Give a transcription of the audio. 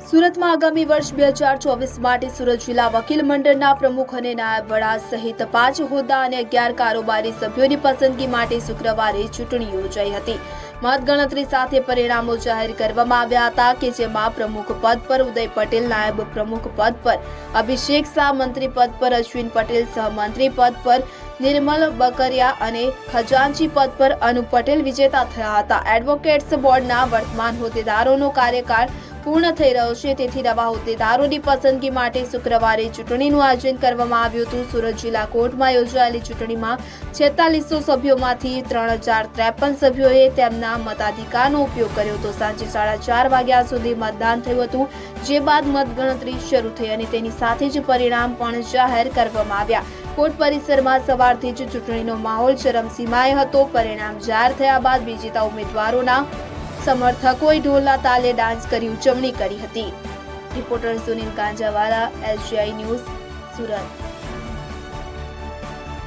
સુરતમાં આગામી વર્ષ 2024 માટે સુરત જિલ્લા વકીલ મંડળના પ્રમુખ અને નાયબ વડા સહિત 5 હોદ્દા અને 11 કારોબારી સભ્યોની પસંદગી માટે શુક્રવારે ચૂંટણી યોજાઈ હતી। મતગણતરી સાથે પરિણામો જાહેર કરવામાં આવ્યા હતા કે જેમાં પ્રમુખ પદ પર ઉદય પટેલ, નાયબ પ્રમુખ પદ પર અભિષેક શાહ, મંત્રી પદ પર અશ્વિન પટેલ, સહમંત્રી પદ પર નિર્મલ બકરિયા અને ખજાનચી પદ પર અનુપ પટેલ વિજેતા થયા હતા। એડવોકેટ્સ બોર્ડના વર્તમાન હોદ્દેદારોનો કાર્યકાળ પૂર્ણ થઈ રહ્યો છે, તેથી નવા હોદ્દેદારોની પસંદગી માટે શુક્રવારે ચૂંટણીનું આયોજન કરવામાં આવ્યું હતું। સુરત જિલ્લા કોર્ટમાં યોજાયેલી ચૂંટણીમાં 4600 સભ્યોમાંથી 3053 સભ્યોએ તેમના મતાધિકારનો ઉપયોગ કર્યો હતો। સાંજે 4:30 વાગ્યા સુધી મતદાન થયું હતું, જે બાદ મતગણતરી શરૂ થઈ અને તેની સાથે જ પરિણામ પણ જાહેર કરવામાં આવ્યા। કોર્ટ પરિસરમાં સવારથી જ ચૂંટણીનો માહોલ ચરમસીમાએ હતો। પરિણામ જાહેર થયા બાદ વિજેતા ઉમેદવારોના સમર્થકોએ ઢોલના તાલે ડાન્સ કરી ઉજવણી કરી હતી। Reporter Sunil Kanjawala, SGI news, Surat.